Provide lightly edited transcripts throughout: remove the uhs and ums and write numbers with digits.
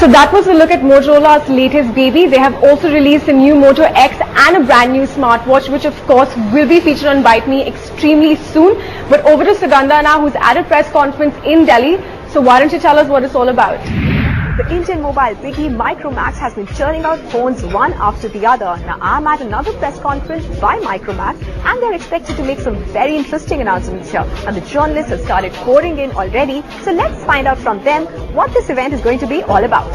So that was a look at Motorola's latest baby. They have also released a new Moto X and a brand new smartwatch, which of course will be featured on Byte Me extremely soon. But over to Sugandha now, who's at a press conference in Delhi. So why don't you tell us what it's all about? The Indian mobile biggie MicroMax has been churning out phones one after the other. Now I'm at another press conference by MicroMax and they're expected to make some very interesting announcements here. And the journalists have started pouring in already. So let's find out from them what this event is going to be all about.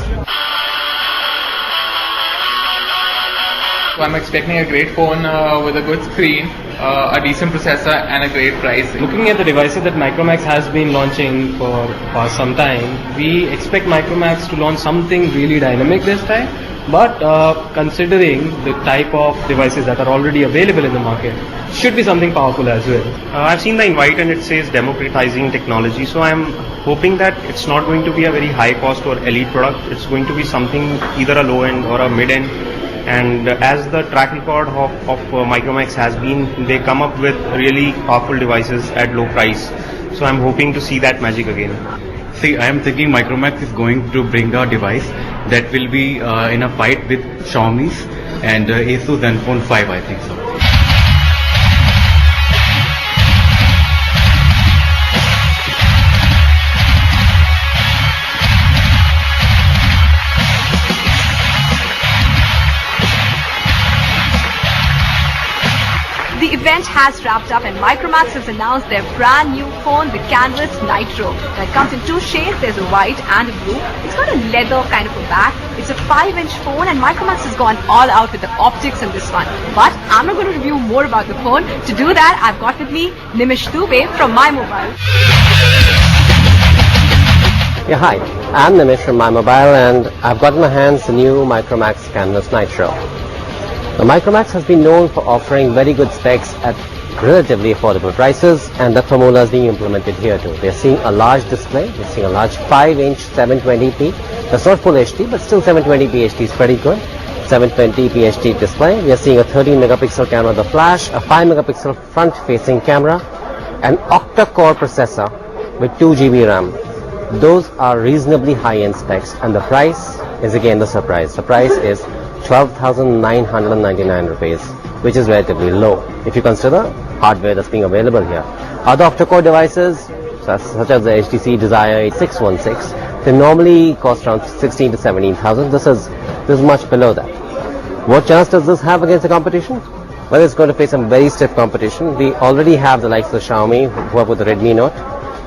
So I'm expecting a great phone with a good screen, a decent processor and a great price. Looking at the devices that MicroMax has been launching for some time, we expect MicroMax to launch something really dynamic this time. But considering the type of devices that are already available in the market, should be something powerful as well. I've seen the invite and it says democratizing technology, so I'm hoping that it's not going to be a very high cost or elite product. It's going to be something either a low end or a mid end. And as the track record of MicroMax has been, they come up with really powerful devices at low price. So I'm hoping to see that magic again. See, I am thinking MicroMax is going to bring a device that will be in a fight with Xiaomi's and Asus Zenfone 5, I think so. The event has wrapped up and MicroMax has announced their brand new phone, the Canvas Nitro. Now it comes in two shades, there's a white and a blue. It's got a leather kind of a back. It's a 5-inch phone and MicroMax has gone all out with the optics in this one. But I'm not going to review more about the phone. To do that, I've got with me Nimish Dubey from MyMobile. Yeah, hi, I'm Nimish from MyMobile and I've got in my hands the new MicroMax Canvas Nitro. The MicroMax has been known for offering very good specs at relatively affordable prices, and that formula is being implemented here too. We're seeing a large display, we're seeing a large 5-inch 720p. That's not full HD, but still 720p HD is pretty good. 720p HD display. We are seeing a 13 megapixel camera with a flash, a 5 megapixel front-facing camera, an octa-core processor with 2 GB RAM. Those are reasonably high-end specs, and the price is again the surprise. The price is 12,999 rupees, which is relatively low if you consider hardware that's being available here. Other octa-core devices such as the HTC Desire 616, they normally cost around 16 to 17,000. This is much below that. What chance does this have against the competition? Well, it's going to face some very stiff competition. We already have the likes of Xiaomi who have with the Redmi Note,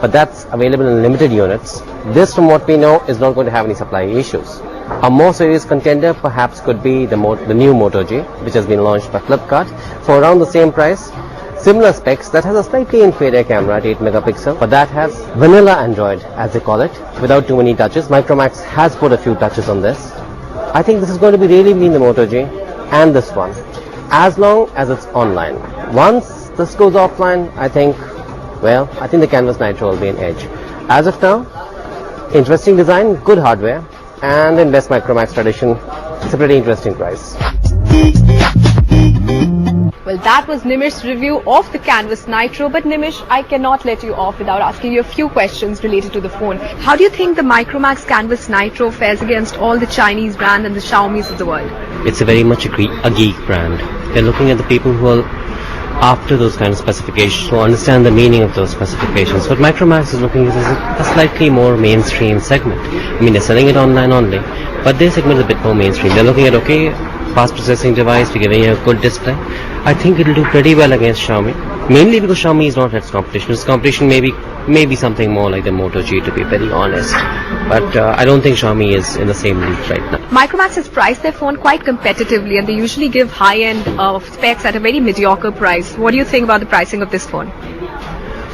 but that's available in limited units. This, from what we know, is not going to have any supply issues. A more serious contender perhaps could be the new Moto G, which has been launched by Flipkart for around the same price. Similar specs, that has a slightly inferior camera at 8 megapixel, but that has vanilla Android, as they call it, without too many touches. MicroMax has put a few touches on this. I think this is going to be really between the Moto G and this one, as long as it's online. Once this goes offline, I think the Canvas Nitro will be an edge. As of now, interesting design, good hardware, and in best MicroMax tradition, it's a pretty interesting price. Well, that was Nimish's review of the Canvas Nitro. But Nimish, I cannot let you off without asking you a few questions related to the phone. How do you think the MicroMax Canvas Nitro fares against all the Chinese brands and the Xiaomis of the world? It's a very much a geek brand. They're looking at the people who are after those kind of specifications, who understand the meaning of those specifications. What MicroMax is looking at is a slightly more mainstream segment. I mean, they're selling it online only, but their segment is a bit more mainstream. They're looking at, okay, fast processing device, we're giving you a good display. I think it'll do pretty well against Xiaomi, mainly because Xiaomi is not its competition. Its competition may be something more like the Moto G, to be very honest. But I don't think Xiaomi is in the same league right now. MicroMax has priced their phone quite competitively and they usually give high-end specs at a very mediocre price. What do you think about the pricing of this phone?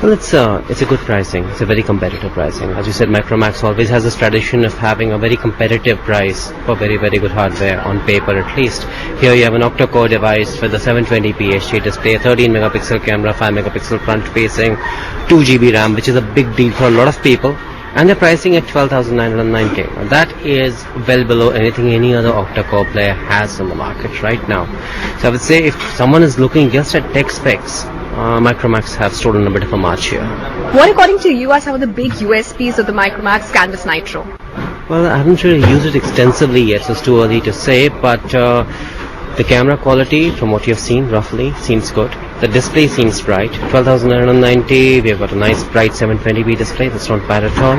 Well, it's a good pricing. It's a very competitive pricing. As you said, MicroMax always has this tradition of having a very competitive price for very, very good hardware, on paper at least. Here you have an octa-core device with a 720p HD display, a 13 megapixel camera, 5 megapixel front-facing, 2 GB RAM, which is a big deal for a lot of people. And they're pricing at 12,909. That is well below anything any other octa-core player has on the market right now. So I would say if someone is looking just at tech specs, MicroMax have stolen a bit of a march here. What, according to you, are some of the big USPs of the MicroMax Canvas Nitro? Well, I haven't really used it extensively yet, so it's too early to say, but the camera quality, from what you've seen, roughly, seems good. The display seems bright. 12,990, we've got a nice bright 720p display, that's not bad at all.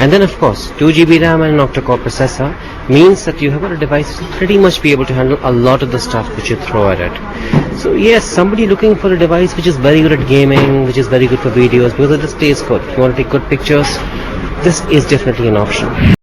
And then of course, 2GB RAM and an octa-core processor means that you have got a device to pretty much be able to handle a lot of the stuff which you throw at it. So yes, somebody looking for a device which is very good at gaming, which is very good for videos, because the display is good. If you want to take good pictures, this is definitely an option.